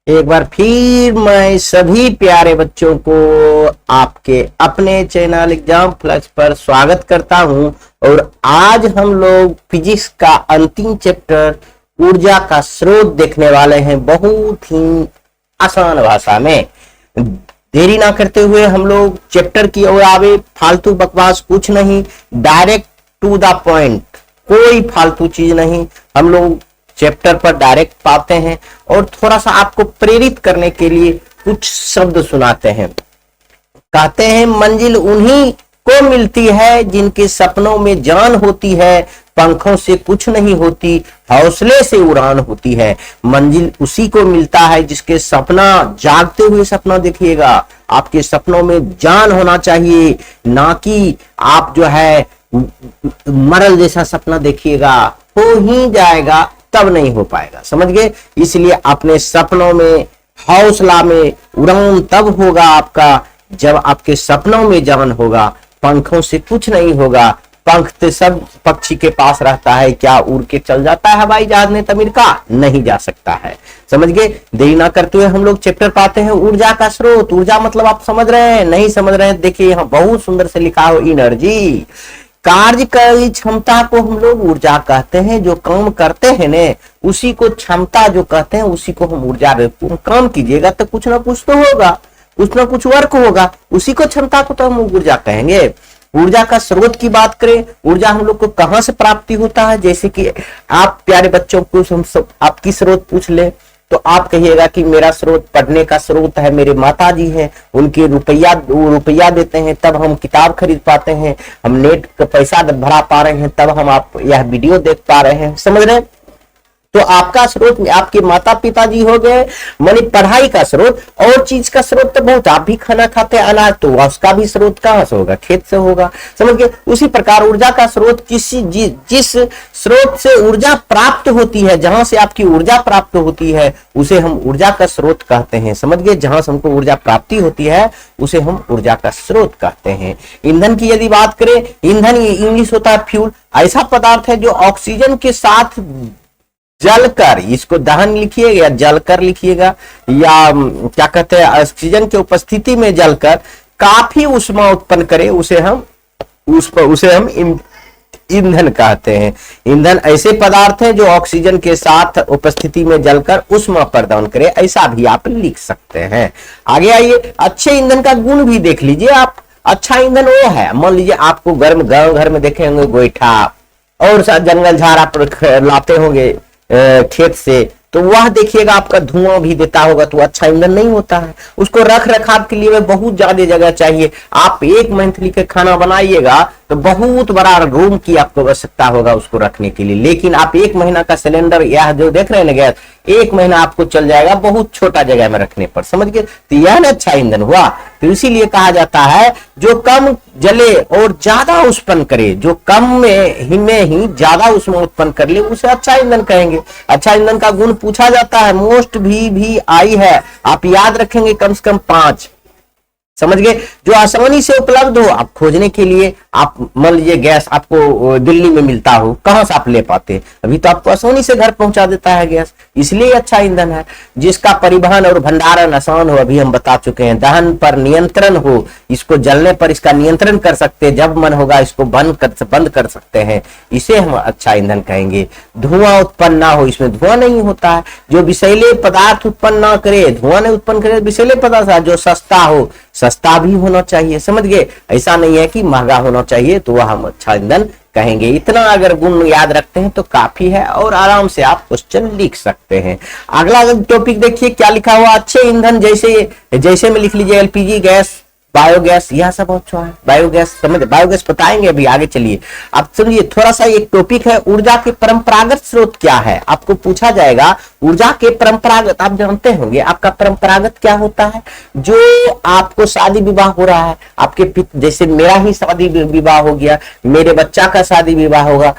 एक बार फिर मैं सभी प्यारे बच्चों को आपके अपने चैनल एग्जाम फ्लक्स पर स्वागत करता हूं। और आज हम लोग फिजिक्स का अंतिम चैप्टर ऊर्जा का स्रोत देखने वाले हैं, बहुत ही आसान भाषा में। देरी ना करते हुए हम लोग चैप्टर की ओर आवे। फालतू बकवास कुछ नहीं, डायरेक्ट टू द पॉइंट, कोई फालतू चीज नहीं। हम लोग चैप्टर पर डायरेक्ट पाते हैं और थोड़ा सा आपको प्रेरित करने के लिए कुछ शब्द सुनाते हैं। कहते हैं मंजिल उन्हीं को मिलती है जिनके सपनों में जान होती है, पंखों से कुछ नहीं होती, हौसले से उड़ान होती है। मंजिल उसी को मिलता है जिसके सपना, जागते हुए सपना देखिएगा। आपके सपनों में जान होना चाहिए, ना कि आप जो है मरल जैसा सपना देखिएगा। हो ही जाएगा तब नहीं हो पाएगा, समझ गए। इसलिए अपने सपनों में, हौसला में उड़ान तब होगा आपका जब आपके सपनों में जान होगा। पंखों से कुछ नहीं होगा, पंख तो सब पक्षी के पास रहता है, क्या उड़ के चल जाता है हवाई जहाज में अमेरिका? नहीं जा सकता है, समझ गए। देरी ना करते हुए हम लोग चैप्टर पाते हैं ऊर्जा का स्रोत। ऊर्जा मतलब आप समझ रहे हैं? नहीं समझ रहे हैं? देखिए यहाँ बहुत सुंदर से लिखा हो, एनर्जी। कार्यकारी क्षमता को हम लोग ऊर्जा कहते हैं। जो काम करते हैं ने उसी को क्षमता जो कहते हैं, उसी को हम ऊर्जा देते हैं। काम कीजिएगा तो कुछ ना कुछ तो होगा, कुछ ना कुछ वर्क होगा, उसी को क्षमता को तो हम ऊर्जा कहेंगे। ऊर्जा का स्रोत की बात करें, ऊर्जा हम लोग को कहां से प्राप्ति होता है? जैसे कि आप प्यारे बच्चों को हम सब आपकी स्रोत पूछ ले तो आप कहिएगा कि मेरा स्रोत पढ़ने का स्रोत है, मेरे माता जी हैं, उनके रुपया देते हैं तब हम किताब खरीद पाते हैं, हम नेट का पैसा भरा पा रहे हैं, तब हम आप यह वीडियो देख पा रहे हैं, समझ रहे हैं। तो आपका स्रोत आपके माता पिताजी हो गए, मानी पढ़ाई का स्रोत। और चीज का स्रोत तो बहुत, आप भी खाना खाते हैं अनाज, तो उसका भी स्रोत कहां से होगा? खेत से होगा, समझ गए। उसी प्रकार ऊर्जा का स्रोत जिस स्रोत से ऊर्जा प्राप्त होती है, जहां से आपकी ऊर्जा प्राप्त होती है, उसे हम ऊर्जा का स्रोत कहते हैं, समझ गए। जहां से हमको ऊर्जा प्राप्ति होती है उसे हम ऊर्जा का स्रोत कहते हैं। ईंधन की यदि बात करें, ईंधन इंग्लिश होता है फ्यूल। ऐसा पदार्थ है जो ऑक्सीजन के साथ जलकर, इसको दहन लिखिएगा या जलकर लिखिएगा, या क्या कहते हैं, ऑक्सीजन के उपस्थिति में जलकर काफी ऊष्मा उत्पन्न करे, उसे हम ईंधन कहते हैं। ईंधन ऐसे पदार्थ हैं जो ऑक्सीजन के साथ उपस्थिति में जलकर ऊष्मा प्रदान करे, ऐसा भी आप लिख सकते हैं। आगे आइए, अच्छे ईंधन का गुण भी देख लीजिए आप। अच्छा ईंधन वो है, मान लीजिए आपको गर्म गाँव घर में देखे होंगे गोईठा और जंगल झाड़ आप लाते होंगे खेत से, तो वह देखिएगा आपका धुआं भी देता होगा, तो अच्छा ईंधन नहीं होता है। उसको रख रखाव के लिए बहुत ज्यादा जगह चाहिए। आप एक मंथली के खाना बनाइएगा तो बहुत बड़ा रूम की आपको आवश्यकता होगा उसको रखने के लिए। लेकिन आप एक महीना का सिलेंडर यह जो देख रहे हैं ना गैस, एक महीना आपको चल जाएगा बहुत छोटा जगह में रखने पर, समझ गए। तो यह ना अच्छा ईंधन हुआ। तो इसीलिए कहा जाता है जो कम जले और ज्यादा उत्पन्न करे, जो कम में ही ज्यादा ऊष्मा उत्पन्न कर ले, उसे अच्छा ईंधन कहेंगे। अच्छा ईंधन का गुण पूछा जाता है, मोस्ट भी आई है, आप याद रखेंगे कम से कम 5, समझ गए। जो आसानी से उपलब्ध हो, आप खोजने के लिए, आप मान लीजिए गैस आपको दिल्ली में मिलता हो, कहां से आप ले पाते? अभी तो आपको आसानी से घर पहुंचा देता है गैस, इसलिए अच्छा ईंधन है। जिसका परिवहन और भंडारण आसान हो, अभी हम बता चुके हैं। दहन पर नियंत्रण हो, इसको जलने पर इसका नियंत्रण कर सकते हैं, जब मन होगा इसको बंद कर सकते हैं, इसे हम अच्छा ईंधन कहेंगे। धुआं उत्पन्न ना हो, इसमें धुआं नहीं होता है। जो विषैले पदार्थ उत्पन्न ना करे, धुआं नहीं उत्पन्न करे, विषैले पदार्थ। जो सस्ता हो, सस्ता भी होना चाहिए, समझ गए। ऐसा नहीं है कि महंगा होना चाहिए, तो वह हम अच्छा ईंधन कहेंगे। इतना अगर गुण याद रखते हैं तो काफी है और आराम से आप क्वेश्चन लिख सकते हैं। अगला टॉपिक देखिए क्या लिखा हुआ। अच्छे ईंधन जैसे में लिख लीजिए एलपीजी गैस, बायोगैस, यह सब अच्छा है। बायोगैस समझ, बायोगैस बताएंगे अभी आगे। चलिए आप समझिए, थोड़ा सा एक टॉपिक है, ऊर्जा के परंपरागत स्रोत क्या है। आपको पूछा जाएगा ऊर्जा के परंपरागत, आप जानते होंगे आपका परंपरागत क्या होता है। जो आपको शादी विवाह हो रहा है, आपके जैसे मेरा ही शादी विवाह हो गया, मेरे बच्चा का शादी विवाह होगा,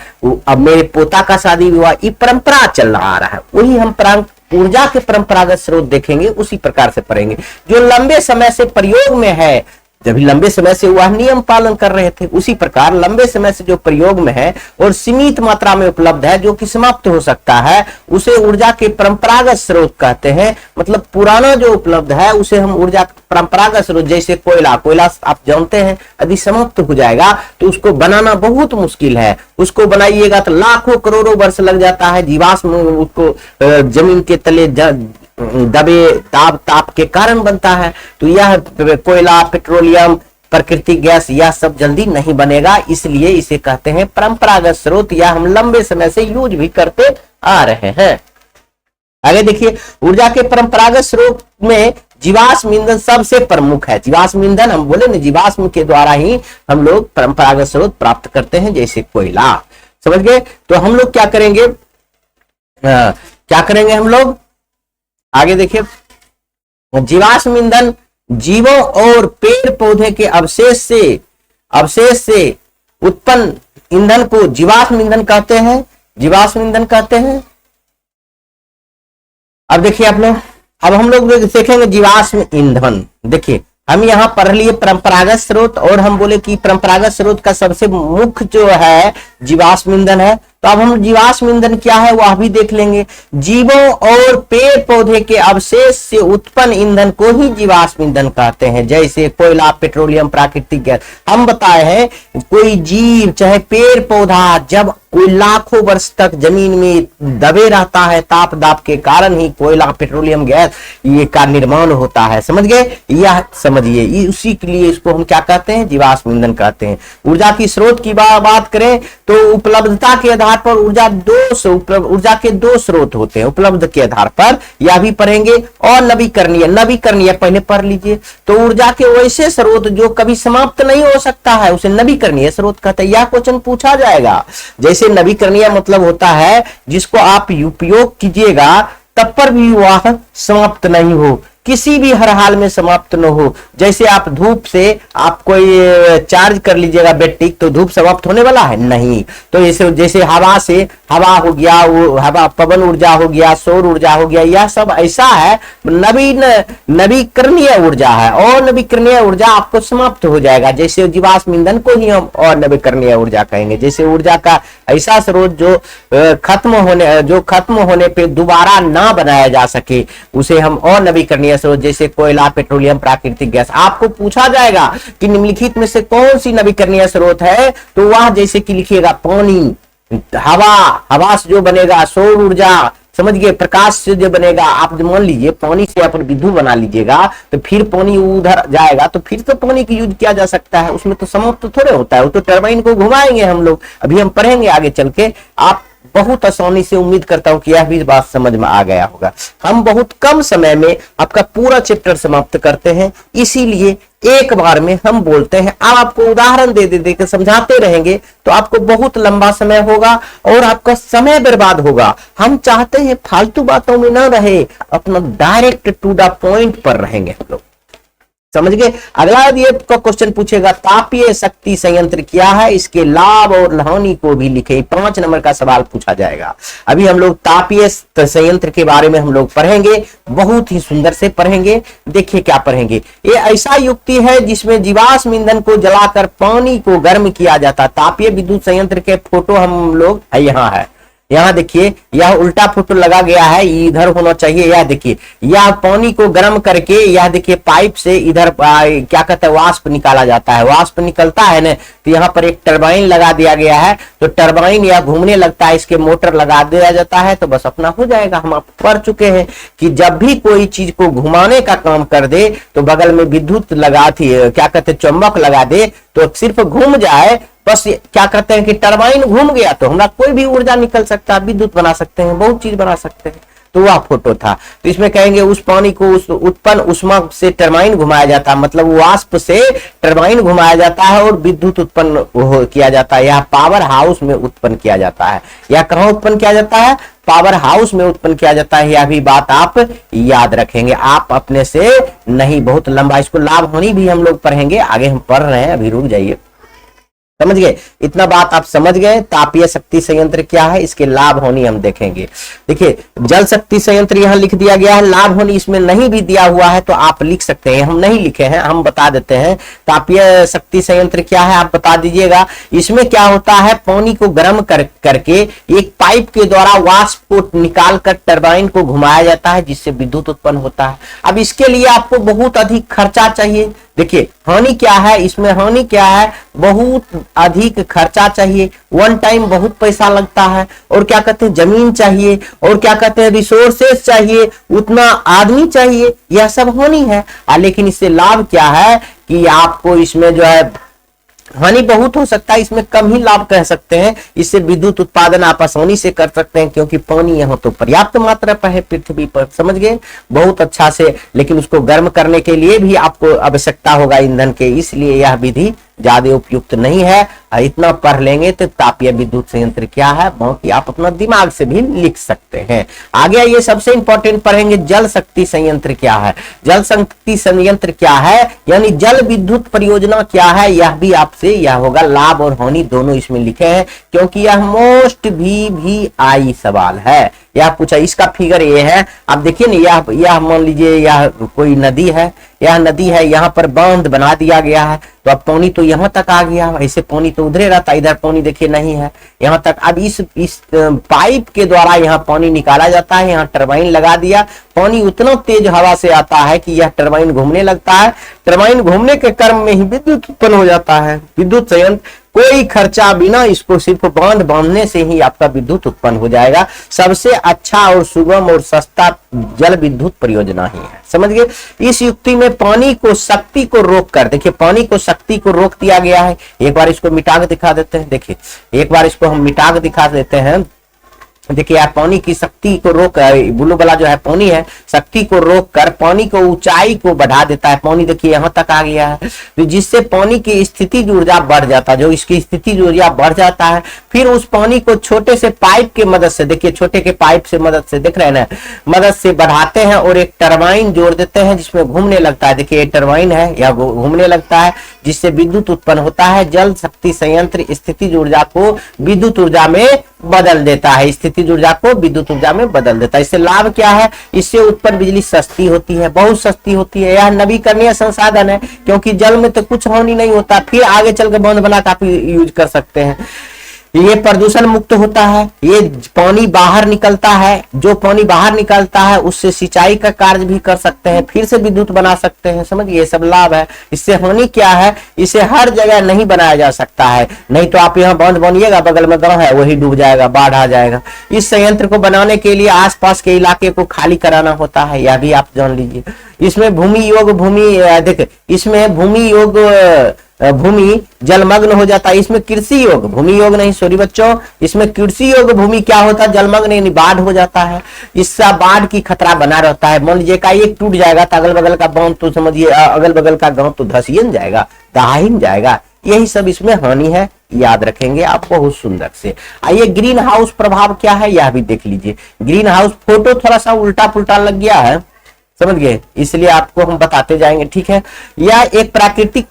अब मेरे पोता का शादी विवाह, ये परंपरा चल रहा है, वही हम ऊर्जा के परंपरागत स्रोत देखेंगे, उसी प्रकार से पढ़ेंगे। जो लंबे समय से प्रयोग में है, जब लंबे समय से वह नियम पालन कर रहे थे। उसी प्रकार लंबे समय से जो प्रयोग में है और सीमित मात्रा में उपलब्ध है, जो कि समाप्त हो सकता है, उसे ऊर्जा के परंपरागत स्रोत कहते हैं। मतलब पुराना जो उपलब्ध है उसे हम ऊर्जा परंपरागत स्रोत, जैसे कोयला आप जानते हैं यदि समाप्त हो जाएगा तो उसको बनाना बहुत मुश्किल है। उसको बनाइएगा तो लाखों करोड़ों वर्ष लग जाता है। जीवाश्म उसको जमीन के तले दबे ताप के कारण बनता है। तो यह कोयला, पेट्रोलियम, प्राकृतिक गैस, यह सब जल्दी नहीं बनेगा, इसलिए इसे कहते हैं परंपरागत स्रोत, या हम लंबे समय से यूज भी करते आ रहे हैं। आगे देखिए, ऊर्जा के परंपरागत स्रोत में जीवाश्म ईंधन सबसे प्रमुख है। जीवाश्म ईंधन हम बोले ना, जीवाश्म के द्वारा ही हम लोग परंपरागत स्रोत प्राप्त करते हैं, जैसे कोयला। समझ गए? तो हम लोग क्या करेंगे, हम लोग आगे देखिए, जीवाश्म ईंधन जीवों और पेड़ पौधे के अवशेष से उत्पन्न ईंधन को जीवाश्म ईंधन कहते हैं। जीवाश्म ईंधन कहते हैं। अब देखिए आप लोग, अब हम लोग देखेंगे जीवाश्म ईंधन। देखिए, हम यहाँ पढ़ लिए परंपरागत स्रोत, और हम बोले कि परंपरागत स्रोत का सबसे मुख्य जो है जीवाश्म ईंधन है। तो अब हम जीवाश्म ईंधन क्या है वह भी देख लेंगे। जीवों और पेड़ पौधे के अवशेष से उत्पन्न ईंधन को ही जीवाश्म ईंधन कहते हैं, जैसे कोयला, पेट्रोलियम, प्राकृतिक गैस। हम बताए हैं कोई जीव चाहे पेड़ पौधा जब कोई लाखों वर्ष तक जमीन में दबे रहता है, ताप दाप के कारण ही कोयला, पेट्रोलियम गैस ये का निर्माण होता है। समझ गए? यह समझिए, उसी के लिए इसको हम क्या कहते हैं, जीवाश्म ईंधन कहते हैं। ऊर्जा की स्रोत की बात करें तो उपलब्धता के आधार पर ऊर्जा के दो स्रोत होते हैं। उपलब्ध के आधार पर यह भी पढ़ेंगे, और नवीकरणीय पहले पढ़ लीजिए। तो ऊर्जा के वैसे स्रोत जो कभी समाप्त नहीं हो सकता है उसे नवीकरणीय स्रोत कहते हैं। यह क्वेश्चन पूछा जाएगा। जैसे नवीकरणीय मतलब होता है जिसको आप उपयोग कीजिएगा तब पर भी वह समाप्त नहीं हो, किसी भी हर हाल में समाप्त न हो। जैसे आप धूप से आप कोई चार्ज कर लीजिएगा बैटरी, तो धूप समाप्त होने वाला है नहीं। तो जैसे हवा से, हवा हो गया, वो हवा पवन ऊर्जा हो गया, सौर ऊर्जा हो गया, यह सब ऐसा है नवीकरणीय ऊर्जा है। और नवीकरणीय ऊर्जा आपको समाप्त हो जाएगा, जैसे जीवाश्म ईंधन को ही हम और नवीकरणीय ऊर्जा कहेंगे। जैसे ऊर्जा का ऐसा स्रोत जो खत्म होने पे दोबारा ना बनाया जा सके, उसे हम और नवीकरणीय स्रोत, जैसे कोयला, पेट्रोलियम, प्राकृतिक गैस। आपको पूछा जाएगा कि निम्नलिखित में से कौन सी नवीकरणीय स्रोत है, तो वह जैसे कि लिखिएगा पानी, हवा से जो बनेगा, सौर ऊर्जा, समझ गए, प्रकाश से जो बनेगा। आप मान लीजिए पानी से आप विद्युत बना लीजिएगा तो फिर पानी उधर जाएगा तो फिर तो पानी की यूज किया जा सकता है, उसमें तो समाप्त तो थोड़े होता है, वो तो टरबाइन को घुमाएंगे हम लोग। अभी हम पढ़ेंगे आगे चल के, आप बहुत आसानी से, उम्मीद करता हूं कि यह भी बात समझ में आ गया होगा। हम बहुत कम समय में आपका पूरा चैप्टर समाप्त करते हैं, इसीलिए एक बार में हम बोलते हैं। अब आपको उदाहरण दे के समझाते रहेंगे तो आपको बहुत लंबा समय होगा और आपका समय बर्बाद होगा। हम चाहते हैं फालतू बातों में ना रहे, अपना डायरेक्ट टू द पॉइंट पर रहेंगे हम लोग। समझ गए? अगला ये क्वेश्चन पूछेगा, तापीय शक्ति संयंत्र क्या है, इसके लाभ और हानि को भी लिखे। 5 नंबर का सवाल पूछा जाएगा। अभी हम लोग तापीय संयंत्र के बारे में हम लोग पढ़ेंगे, बहुत ही सुंदर से पढ़ेंगे। देखिए क्या पढ़ेंगे, ये ऐसा युक्ति है जिसमें जीवाश्म ईंधन को जलाकर पानी को गर्म किया जाता है। तापीय विद्युत संयंत्र के फोटो हम लोग यहाँ है, यहाँ देखिए, यह उल्टा फोटो लगा गया है, इधर होना चाहिए। यह देखिए, यह पानी को गर्म करके, यह देखिए पाइप से इधर क्या कहते हैं, वाष्प निकाला जाता है। वाष्प निकलता है ना, तो यहाँ पर एक टरबाइन लगा दिया गया है, तो टरबाइन यह घूमने लगता है, इसके मोटर लगा दिया जाता है, तो बस अपना हो जाएगा। हम आप पढ़ चुके हैं कि जब भी कोई चीज को घुमाने का काम कर दे तो बगल में विद्युत लगा थी, क्या कहते हैं, चुंबक लगा दे, तो सिर्फ घूम जाए, बस क्या करते हैं कि टरबाइन घूम गया तो हमारा कोई भी ऊर्जा निकल सकता है, विद्युत बना सकते हैं, बहुत चीज बना सकते हैं। तो वह फोटो था। तो इसमें कहेंगे उस पानी को उस उत्पन्न उष्मा से टरबाइन घुमाया जाता है, मतलब वाष्प से टरबाइन घुमाया जाता है और विद्युत उत्पन्न किया जाता है। यह पावर हाउस में उत्पन्न किया जाता है। यह कहाँ उत्पन्न किया जाता है? पावर हाउस में उत्पन्न किया जाता है। यह भी बात आप याद रखेंगे, आप अपने से नहीं, बहुत लंबा। इसको लाभ हानि भी हम लोग पढ़ेंगे, आगे हम पढ़ रहे हैं, अभी रुक जाइए। समझ गए? इतना बात आप समझ गए। तापीय शक्ति संयंत्र क्या है, इसके लाभ हानि हम देखेंगे। देखिए जल शक्ति संयंत्र यहाँ लिख दिया गया है, लाभ हानि इसमें नहीं भी दिया हुआ है तो आप लिख सकते हैं, हम नहीं लिखे हैं, हम बता देते हैं। तापीय शक्ति संयंत्र क्या है आप बता दीजिएगा। इसमें क्या होता है, पानी को गर्म करके एक पाइप के द्वारा वाष्प को निकाल कर टरबाइन को घुमाया जाता है, जिससे विद्युत उत्पन्न होता है। अब इसके लिए आपको बहुत अधिक खर्चा चाहिए। देखिए हानि क्या है, इसमें हानि क्या है, बहुत अधिक खर्चा चाहिए, वन टाइम बहुत पैसा लगता है, और क्या कहते हैं जमीन चाहिए, और क्या कहते हैं रिसोर्सेस चाहिए, उतना आदमी चाहिए, यह सब हानि है। लेकिन इससे लाभ क्या है कि आपको इसमें जो है हानि बहुत हो सकता है, इसमें कम ही लाभ कह सकते हैं। इससे विद्युत उत्पादन आप आसानी से कर सकते हैं, क्योंकि पानी यहाँ तो पर्याप्त मात्रा पर है पृथ्वी पर, समझ गए बहुत अच्छा से। लेकिन उसको गर्म करने के लिए भी आपको आवश्यकता होगा ईंधन के, इसलिए यह विधि ज्यादा उपयुक्त नहीं है। इतना पढ़ लेंगे तो तापीय विद्युत संयंत्र क्या है, बाकी आप अपना दिमाग से भी लिख सकते हैं। आगे ये सबसे इंपॉर्टेंट पढ़ेंगे, जल शक्ति संयंत्र क्या है। जल शक्ति संयंत्र क्या है, यानी जल विद्युत परियोजना क्या है, यह भी आपसे यह होगा। लाभ और हानि दोनों इसमें लिखे हैं, क्योंकि यह मोस्ट भी आई सवाल है। यह पूछा, इसका फिगर ये है, आप देखिए ना, यह मान लीजिए यह कोई नदी है, यह नदी है, यहाँ पर बांध बना दिया गया है, तो अब पानी तो यहाँ तक आ गया, ऐसे पानी तो उधरे रहता, इधर पानी देखिए नहीं है यहाँ तक। अब इस पाइप के द्वारा यहाँ पानी निकाला जाता है, यहाँ टरबाइन लगा दिया, पानी उतना तेज हवा से आता है कि यह टरबाइन घूमने लगता है। टरबाइन घूमने के क्रम में ही विद्युत उत्पन्न हो जाता है। विद्युत संयंत्र कोई खर्चा बिना, इसको सिर्फ बांध बांधने से ही आपका विद्युत उत्पन्न हो जाएगा। सबसे अच्छा और सुगम और सस्ता जल विद्युत परियोजना ही है, समझ गए। इस युक्ति में पानी को शक्ति को रोक कर, देखिए पानी को शक्ति को रोक दिया गया है। एक बार इसको मिटा के दिखा देते हैं, देखिए एक बार इसको हम मिटा के दिखा देते हैं। देखिए यार, पानी की शक्ति को रोक, ब्लू वाला जो है पानी है, शक्ति को रोक कर पानी को ऊंचाई को बढ़ा देता है। पानी देखिए यहाँ तक आ गया है, तो जिससे पानी की स्थितिज ऊर्जा बढ़ जाता है। जो इसकी स्थितिज ऊर्जा बढ़ जाता है, फिर उस पानी को छोटे से पाइप के मदद से, देखिए छोटे के पाइप से मदद से, देख रहे हैं ना, मदद से बढ़ाते हैं और एक टरबाइन जोड़ देते हैं जिसमें घूमने लगता है। देखिए ये टरबाइन है, यह घूमने लगता है, जिससे विद्युत उत्पन्न होता है। जल शक्ति संयंत्र स्थितिज ऊर्जा को विद्युत ऊर्जा में बदल देता है, स्थितिज ऊर्जा को विद्युत ऊर्जा में बदल देता है। इससे लाभ क्या है, इससे उत्पन्न बिजली सस्ती होती है, बहुत सस्ती होती है। यह नवीकरणीय संसाधन है, क्योंकि जल में तो कुछ हानि नहीं होता, फिर आगे चल के बांध बना कर आप यूज कर सकते हैं। ये प्रदूषण मुक्त होता है, ये पानी बाहर निकलता है, जो पानी बाहर निकलता है उससे सिंचाई का कार्य भी कर सकते हैं, फिर से विद्युत बना सकते हैं, समझिए ये सब लाभ है। इससे हानि क्या है, इसे हर जगह नहीं बनाया जा सकता है, नहीं तो आप यहाँ बांध बनिएगा, बगल में गांव है वही डूब जाएगा, बाढ़ आ जाएगा। इस संयंत्र को बनाने के लिए आसपास के इलाके को खाली कराना होता है, यह भी आप जान लीजिए। इसमें भूमि योग देख, इसमें भूमि योग भूमि जलमग्न हो जाता है। इसमें कृषि योग, भूमि योग नहीं सॉरी बच्चों, इसमें कृषि योग भूमि क्या होता है, जलमग्न यानी बाढ़ हो जाता है। इससे बाढ़ की खतरा बना रहता है। मान लीजिए का एक टूट जाएगा तो अगल बगल का बांध तो समझिए अगल बगल का गांव तो धसियन जाएगा, दहाइन जाएगा। यही सब इसमें हानि है, याद रखेंगे आप बहुत सुंदर से। आइए ग्रीन हाउस प्रभाव क्या है यह भी देख लीजिए। ग्रीन हाउस, फोटो थोड़ा सा उल्टा पुल्टा लग गया है, समझ गए, इसलिए आपको हम बताते जाएंगे, ठीक है। यह एक प्राकृतिक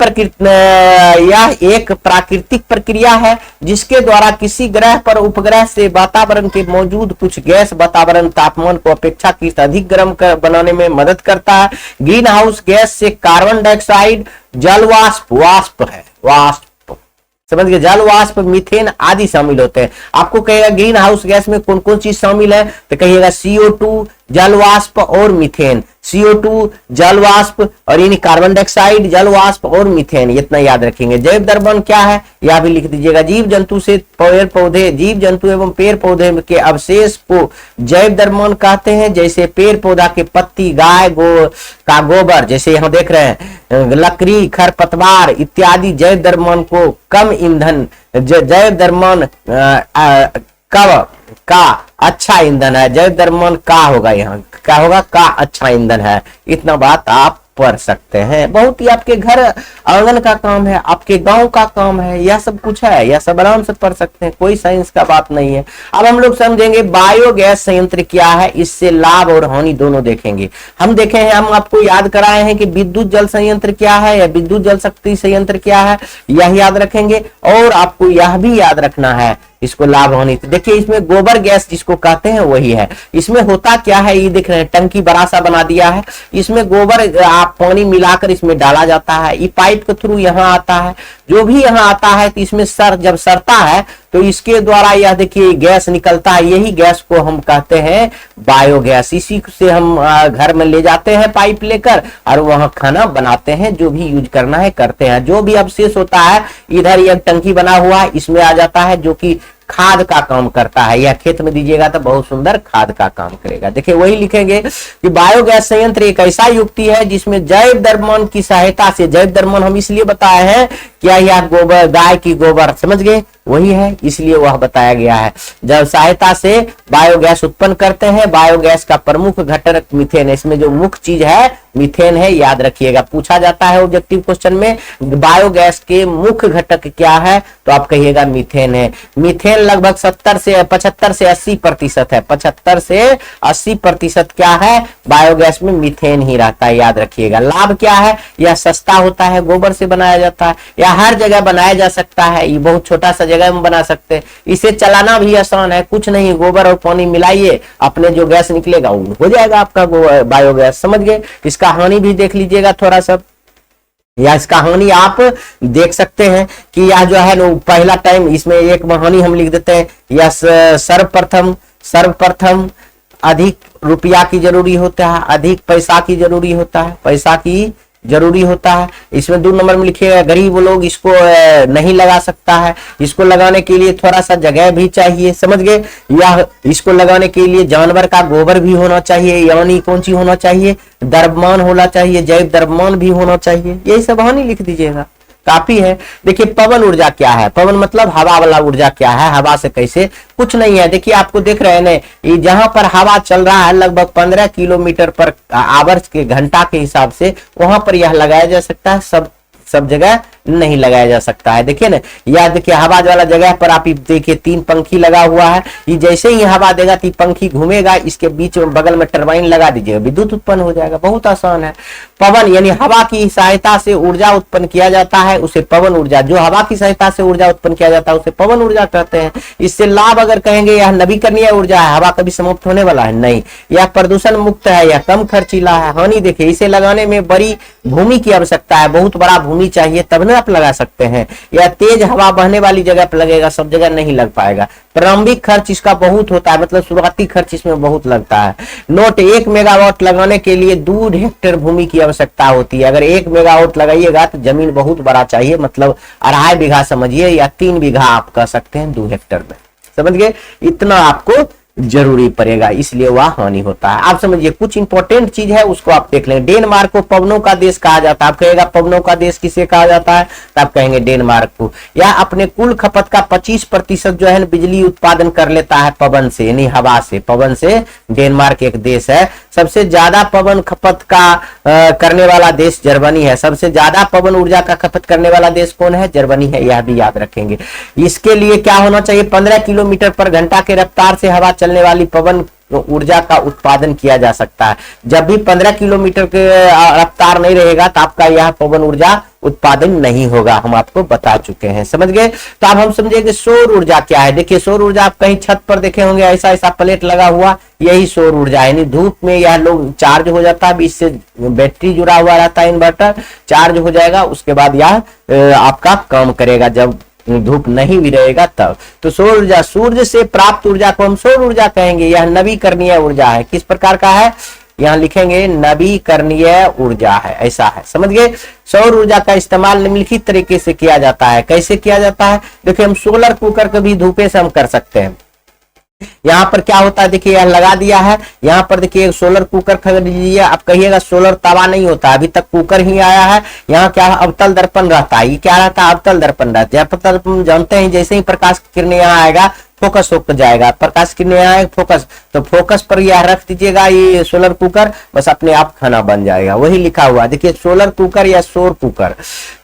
प्रक्रिया है जिसके द्वारा किसी ग्रह पर उपग्रह से वातावरण के मौजूद कुछ गैस वातावरण तापमान को अपेक्षाकृत अधिक गर्म बनाने में मदद करता है। ग्रीन हाउस गैस से कार्बन डाइऑक्साइड, जल वाष्प है, वाष्प समझ गए, जल वाष्प, मीथेन आदि शामिल होते हैं। आपको कहेगा ग्रीन हाउस गैस में कौन कौन चीज शामिल है, तो कहिएगा CO2, जल वाष्प और मीथेन। CO2 जल वाष्प और यानी कार्बन डाइऑक्साइड, जल वाष्प और मीथेन, इतना याद रखेंगे। जैव द्रव्यमान क्या है यह भी लिख दीजिएगा। जीव जंतु से पेड़ पौधे, जीव जंतु एवं पेड़ पौधे के अवशेष को जैव द्रव्यमान कहते हैं। जैसे पेड़ पौधा के पत्ती, गाय का गोबर, जैसे यहाँ देख रहे हैं, लकड़ी, खरपतवार इत्यादि जैव द्रव्यमान को कम ईंधन, जैव द्रव्यमान का अच्छा ईंधन है। जैव द्रव्यमान का होगा, यहाँ क्या होगा, का अच्छा ईंधन है। इतना बात आप पढ़ सकते हैं। बहुत ही आपके घर आंगन का काम है, आपके गांव का काम है, यह सब कुछ है, यह सब आराम से पढ़ सकते हैं, कोई साइंस का बात नहीं है। अब हम लोग समझेंगे बायोगैस संयंत्र क्या है, इससे लाभ और हानि दोनों देखेंगे। हम देखे हैं, हम आपको याद कराए हैं कि विद्युत जल संयंत्र क्या है या विद्युत जल शक्ति संयंत्र क्या है, यह याद रखेंगे। और आपको यह भी याद रखना है इसको लाभ हानि। तो देखिए इसमें गोबर गैस जिसको कहते हैं वही है। इसमें होता क्या है, ये देख रहे हैं टंकी बड़ा सा बना दिया है, इसमें गोबर आप पानी मिलाकर इसमें डाला जाता है, ये पाइप के थ्रू यहाँ आता है, जो भी यहाँ आता है तो इसमें जब सरता है तो इसके द्वारा यह देखिए गैस निकलता है, यही गैस को हम कहते हैं बायोगैस। इसी से हम घर में ले जाते हैं पाइप लेकर और वहां खाना बनाते हैं, जो भी यूज करना है करते हैं। जो भी अवशेष होता है इधर यह टंकी बना हुआ है, इसमें आ जाता है, जो कि खाद का काम करता है। यह खेत में दीजिएगा तो बहुत सुंदर खाद का काम करेगा। देखिए वही लिखेंगे कि बायोगैस संयंत्र एक ऐसा युक्ति है जिसमें जैव द्रव्यमान की सहायता से, जैव द्रव्यमान हम इसलिए बताए हैं क्या, यह गोबर, गाय की गोबर, समझ गए, वही है, इसलिए वह बताया गया है। जब सहायता से बायोगैस उत्पन्न करते हैं। बायोगैस का प्रमुख घटक मीथेन है, इसमें जो मुख्य चीज है मीथेन है, याद रखिएगा। पूछा जाता है ऑब्जेक्टिव क्वेश्चन में बायोगैस के मुख्य घटक क्या है, तो आप कहिएगा मीथेन है। मीथेन लगभग 75 से 80% है, 75 से 80% क्या है, बायोगैस में मीथेन ही रहता है, याद रखिएगा। लाभ क्या है, यह सस्ता होता है, गोबर से बनाया जाता है, या हर जगह बनाया जा सकता है, ये बहुत छोटा सा जगह में बना सकते हैं। इसे चलाना भी आसान है, कुछ नहीं, गोबर और पानी मिलाइए, अपने जो गैस निकलेगा वो हो जाएगा आपका बायोगैस, समझ गए। इसका हानि भी देख लीजिएगा थोड़ा सा, या इसका हानि आप देख सकते हैं कि यह जो है ना पहला टाइम, इसमें एक हानि हम लिख देते हैं, यह सर्वप्रथम अधिक रुपया की जरूरी होता है, अधिक पैसा की जरूरी होता है, पैसा की जरूरी होता है। इसमें 2 नंबर में लिखिएगा गरीब लोग इसको नहीं लगा सकता है, इसको लगाने के लिए थोड़ा सा जगह भी चाहिए, समझ गए। या इसको लगाने के लिए जानवर का गोबर भी होना चाहिए, यानी कौन सी होना चाहिए, द्रव्यमान होना चाहिए, जैव द्रव्यमान भी होना चाहिए, यही सब हानि लिख दीजिएगा, काफी है। देखिए पवन ऊर्जा क्या है, पवन मतलब हवा वाला ऊर्जा क्या है, हवा से कैसे, कुछ नहीं है। देखिए आपको देख रहे हैं ना, जहां पर हवा चल रहा है लगभग 15 किलोमीटर पर आवर्स के घंटा के हिसाब से, वहां पर यह लगाया जा सकता है, सब जगह नहीं लगाया जा सकता है। देखिए ना, यह देखिए हवा वाला जगह पर आप देखिए 3 पंखी लगा हुआ है, ये जैसे ही हवा देगा तो पंखी घूमेगा, इसके बीच में बगल में टरबाइन लगा दीजिएगा, विद्युत उत्पन्न हो जाएगा, बहुत आसान है। पवन यानी हवा की सहायता से ऊर्जा उत्पन्न किया जाता है, उसे पवन ऊर्जा, जो हवा की सहायता से ऊर्जा उत्पन्न किया जाता है उसे पवन ऊर्जा कहते हैं। इससे लाभ अगर कहेंगे, यह नवीकरणीय ऊर्जा है, हवा कभी समाप्त होने वाला है नहीं, यह प्रदूषण मुक्त है, यह कम खर्चीला है। हानि देखिए, इसे लगाने में बड़ी भूमि की आवश्यकता है, बहुत बड़ा भूमि चाहिए तब ना आप लगा सकते हैं। यह तेज हवा बहने वाली जगह पर लगेगा, सब जगह नहीं लग पाएगा। प्रारंभिक खर्च इसका बहुत होता है, मतलब शुरुआती खर्च इसमें बहुत लगता है। नोट 1 मेगावाट लगाने के लिए 2 हेक्टेयर भूमि की आवश्यकता होती है। अगर 1 मेगावाट लगाइएगा तो जमीन बहुत बड़ा चाहिए, मतलब 2.5 बीघा समझिए, या 3 बीघा आप कह सकते हैं 2 हेक्टेयर में, समझ गए, इतना आपको जरूरी पड़ेगा, इसलिए वह हानि होता है। आप समझिए कुछ इंपॉर्टेंट चीज है उसको आप देख लें। डेनमार्क को पवनों का देश कहा जाता है, आप कहेगा पवनों का देश किसे कहा जाता है, तो आप कहेंगे डेनमार्क को। यह अपने कुल खपत का 25% जो है बिजली उत्पादन कर लेता है पवन से, यानी हवा से, पवन से डेनमार्क एक देश है। सबसे ज्यादा पवन खपत का करने वाला देश जर्मनी है। सबसे ज्यादा पवन ऊर्जा का खपत करने वाला देश कौन है, जर्मनी है, यह भी याद रखेंगे। इसके लिए क्या होना चाहिए, 15 किलोमीटर पर घंटा के रफ्तार से हवा चलने वाली पवन ऊर्जा का उत्पादन किया जा सकता है। जब भी 15 किलोमीटर के रफ्तार नहीं रहेगा तो आपका यह पवन ऊर्जा उत्पादन नहीं होगा, हम आपको बता चुके हैं, समझ गए। तो अब हम समझेंगे सौर ऊर्जा क्या है। देखिए सौर ऊर्जा आप कहीं छत पर देखे होंगे, ऐसा ऐसा प्लेट लगा हुआ, यही सौर ऊर्जा है। यानी धूप में यह लोग चार्ज हो जाता है, बीच से बैटरी जुड़ा हुआ रहता है, इन्वर्टर चार्ज हो जाएगा, उसके बाद यह आपका काम करेगा जब धूप नहीं भी रहेगा तब। तो सौर ऊर्जा, सूर्य से प्राप्त ऊर्जा को हम सौर ऊर्जा कहेंगे। यह नवीकरणीय ऊर्जा है, किस प्रकार का है, यहां लिखेंगे नवीकरणीय ऊर्जा है, ऐसा है, समझ गए। सौर ऊर्जा का इस्तेमाल निम्नलिखित तरीके से किया जाता है। कैसे किया जाता है, देखिए हम सोलर कुकर को भी धूपे से हम कर सकते हैं। यहाँ पर क्या होता है, देखिए यह लगा दिया है, यहाँ पर देखिए सोलर कुकर खरीद लीजिए। आप कहिएगा सोलर तवा नहीं होता, अभी तक कुकर ही आया है। यहाँ क्या अवतल दर्पण रहता है, ये क्या रहता है, अवतल दर्पण रहता है। अवतल दर्पण जानते हैं, जैसे ही प्रकाश की किरण यहाँ आएगा फोकस होकर जाएगा, प्रकाश की न्याय फोकस, तो फोकस पर यह रख दीजिएगा ये सोलर कुकर, बस अपने आप खाना बन जाएगा। वही लिखा हुआ देखिए सोलर कुकर या सौर कुकर।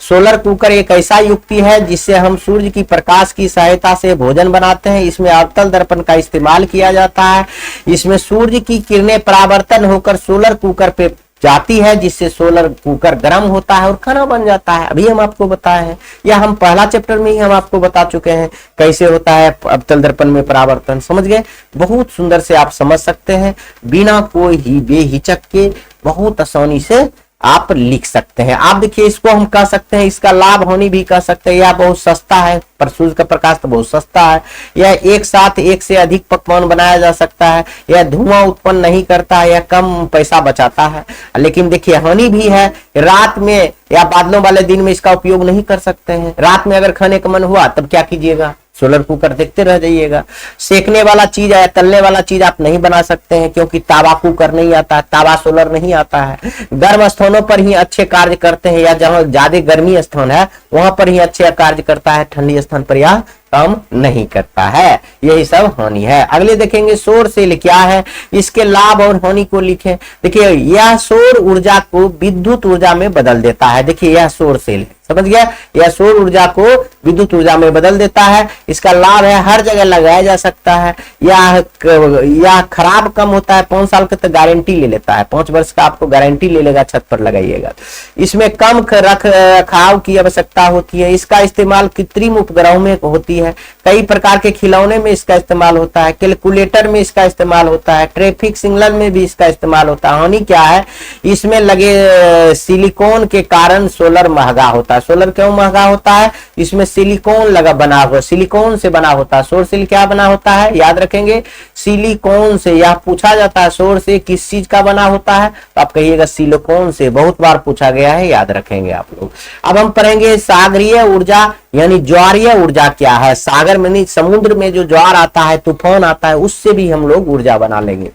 सोलर कुकर एक ऐसा युक्ति है जिससे हम सूर्य की प्रकाश की सहायता से भोजन बनाते हैं। इसमें अवतल दर्पण का इस्तेमाल किया जाता है। इसमें सूर्य की किरणें परावर्तन होकर सोलर कुकर पे जाती है, जिससे सोलर कुकर गर्म होता है और खाना बन जाता है। अभी हम आपको बताए हैं, या हम पहला चैप्टर में ही हम आपको बता चुके हैं कैसे होता है अवतल दर्पण में परावर्तन। समझ गए? बहुत सुंदर से आप समझ सकते हैं, बिना कोई ही बेहिचक के बहुत आसानी से आप लिख सकते हैं। आप देखिए इसको हम कह सकते हैं, इसका लाभ हानि भी कह सकते हैं। यह बहुत सस्ता है, पर सूर्य का प्रकाश तो बहुत सस्ता है। यह एक साथ एक से अधिक पकवान बनाया जा सकता है। यह धुआं उत्पन्न नहीं करता है, यह कम पैसा बचाता है। लेकिन देखिए हानि भी है, रात में या बादलों वाले दिन में इसका उपयोग नहीं कर सकते हैं। रात में अगर खाने का मन हुआ तब क्या कीजिएगा? सोलर कुकर देखते रह जाइएगा। सेकने वाला चीज है, तलने वाला चीज आप नहीं बना सकते हैं, क्योंकि तावा कुकर नहीं आता है, तावा सोलर नहीं आता है। गर्म स्थानों पर ही अच्छे कार्य करते हैं, या जहां ज्यादा गर्मी स्थान है वहां पर ही अच्छे कार्य करता है, ठंडी स्थान पर यह काम नहीं करता है। यही सब हानि है। अगले देखेंगे सौर सेल क्या है, इसके लाभ और हानि को लिखें। देखिए यह सौर ऊर्जा को विद्युत ऊर्जा में बदल देता है। देखिए यह सौर सेल है, समझ गया? यह सौर ऊर्जा को विद्युत ऊर्जा में बदल देता है। इसका लाभ है हर जगह लगाया जा सकता है। यह खराब कम होता है, 5 साल का तो गारंटी ले लेता है, 5 वर्ष का आपको गारंटी ले लेगा, छत पर लगाइएगा। इसमें कम रख रखाव की आवश्यकता होती है। इसका इस्तेमाल कृत्रिम उपग्रहों में होती है, कई प्रकार के खिलौने में इसका इस्तेमाल होता है, कैलकुलेटर में इसका इस्तेमाल होता है, ट्रैफिक सिग्नल में भी इसका इस्तेमाल होता है। हानि क्या है? इसमें लगे सिलिकॉन के कारण सोलर महंगा होता है। सोलर क्यों महंगा होता है? इसमें सिलिकॉन लगा बना हुआ, सिलिकॉन से बना होता है। सौर सेल क्या बना होता है? याद रखेंगे सिलिकॉन से। यह पूछा जाता है सौर से किस चीज का बना होता है, तो आप कहिएगा सिलिकॉन से। बहुत बार पूछा गया है, याद रखेंगे आप लोग। अब हम पढ़ेंगे सागरीय ऊर्जा यानी ज्वारीय ऊर्जा क्या है। सागर में नहीं, समुद्र में जो ज्वार आता है, तूफान आता है, उससे भी हम लोग ऊर्जा बना लेंगे।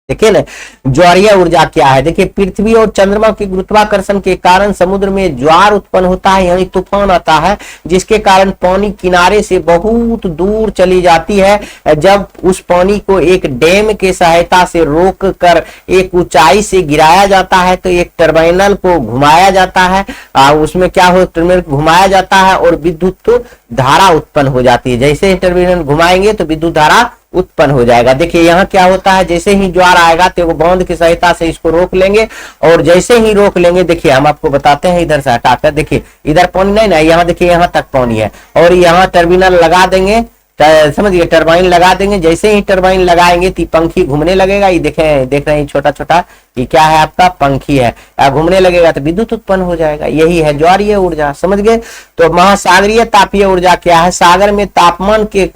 देखिए ना ज्वारीय ऊर्जा क्या है। देखिए पृथ्वी और चंद्रमा के गुरुत्वाकर्षण के कारण समुद्र में ज्वार उत्पन्न होता है, यानी तूफान आता है, जिसके कारण पानी किनारे से बहुत दूर चली जाती है। जब उस पानी को एक डैम के सहायता से रोक कर एक ऊंचाई से गिराया जाता है, तो एक टर्बाइनल को घुमाया जाता है। उसमें क्या हो, टर्बाइनल घुमाया जाता है और विद्युत धारा उत्पन्न हो जाती है। जैसे ही टर्बाइनल घुमाएंगे तो विद्युत धारा उत्पन्न हो जाएगा। देखिए यहाँ क्या होता है, जैसे ही ज्वार आएगा तो वो बांध की सहायता से इसको रोक लेंगे, और जैसे ही रोक लेंगे, देखिए हम आपको बताते हैं इधर से हटाकर, देखिए इधर पानी नहीं ना, यहाँ देखिए यहाँ तक पानी है, और यहाँ टर्मिनल लगा देंगे, समझिए टरबाइन लगा देंगे। जैसे ही टरबाइन लगाएंगे तो पंखी घूमने लगेगा। ये देख रहे हैं छोटा छोटा, ये क्या है आपका पंखी है, घूमने लगेगा तो विद्युत उत्पन्न हो जाएगा। यही है ज्वारीय ऊर्जा, समझ गए? तो महासागरीय तापीय ऊर्जा क्या है? सागर में तापमान के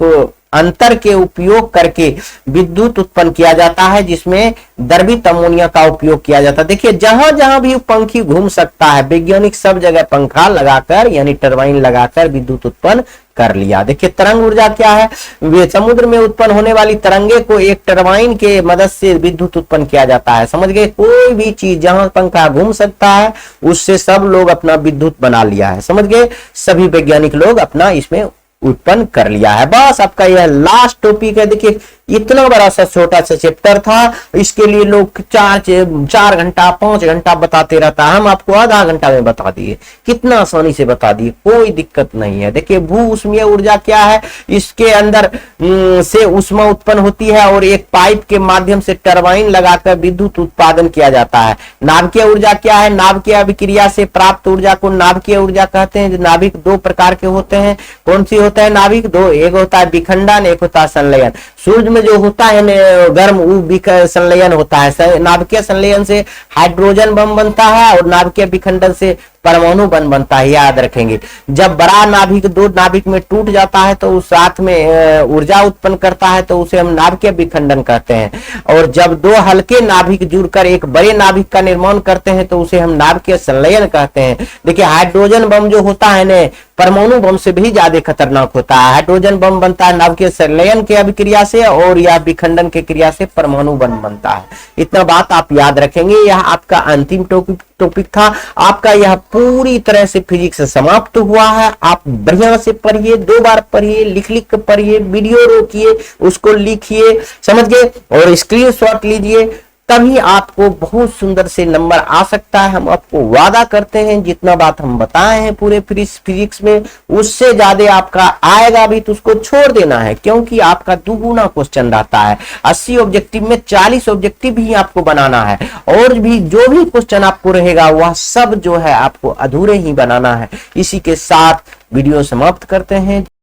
अंतर के उपयोग करके विद्युत उत्पन्न किया जाता है, जिसमें द्रवित अमोनिया का उपयोग किया जाता है। देखिए जहां जहां भी पंखी घूम सकता है, वैज्ञानिक सब जगह पंखा लगाकर यानी टरबाइन लगाकर विद्युत उत्पन्न कर लिया। देखिए तरंग ऊर्जा क्या है? वे समुद्र में उत्पन्न होने वाली तरंगे को एक टरबाइन के मदद से विद्युत उत्पन्न किया जाता है। समझ गए? कोई भी चीज जहां पंखा घूम सकता है उससे सब लोग अपना विद्युत बना लिया है। समझ गए? सभी वैज्ञानिक लोग अपना इसमें उत्पन्न कर लिया है। बस आपका यह लास्ट टॉपिक है। देखिए इतना बड़ा सा छोटा सा चैप्टर था, इसके लिए लोग 4 घंटा 5 घंटा बताते रहता है, हम आपको आधा घंटा में बता दिए, कितना आसानी से बता दिए, कोई दिक्कत नहीं है। देखिए भू ऊष्मीय ऊर्जा क्या है? इसके अंदर से ऊष्मा उत्पन्न होती है और एक पाइप के माध्यम से टरबाइन लगाकर विद्युत उत्पादन किया जाता है। नाभिकीय ऊर्जा क्या है? नाभिकीय अभिक्रिया से प्राप्त ऊर्जा को नाभिकीय ऊर्जा कहते हैं। नाभिक 2 प्रकार के होते हैं। कौन सी होता है नाभिक? 2, एक होता है विखंडन, एक होता है संलयन। सूर्य में जो होता है गर्म, वो संलयन होता है। नाभिकीय संलयन से हाइड्रोजन बम बनता है और नाभिकीय विखंडन से परमाणु बम बनता है। याद रखेंगे जब बड़ा नाभिक 2 नाभिक में टूट जाता है तो उस साथ में ऊर्जा उत्पन्न करता है, तो उसे हम नाभिकीय विखंडन कहते हैं। और जब 2 हल्के नाभिक जुड़कर एक बड़े नाभिक का निर्माण करते हैं तो उसे हम नाभिकीय संलयन कहते हैं। देखिए हाइड्रोजन बम जो होता है ना, परमाणु बम से भी ज्यादा खतरनाक होता है। हाइड्रोजन बम बनता है नाभिकीय संलयन के अभिक्रिया से, और यह विखंडन के क्रिया से परमाणु बम बनता है। इतना बात आप याद रखेंगे। यह आपका अंतिम टॉपिक था। आपका यह पूरी तरह से फिजिक्स समाप्त हुआ है। आप बढ़िया से पढ़िए, 2 बार पढ़िए, लिख लिख कर पढ़िए, वीडियो रोकिए, उसको लिखिए, समझ गए, और स्क्रीनशॉट लीजिए, तभी आपको बहुत सुंदर से नंबर आ सकता है। हम आपको वादा करते हैं जितना बात हम बताए हैं पूरे फिजिक्स में, उससे ज्यादा आपका आएगा भी तो उसको छोड़ देना है, क्योंकि आपका दुगुना क्वेश्चन रहता है। 80 ऑब्जेक्टिव में 40 ऑब्जेक्टिव ही आपको बनाना है, और भी जो भी क्वेश्चन आपको रहेगा वह सब जो है आपको अधूरे ही बनाना है। इसी के साथ वीडियो समाप्त करते हैं।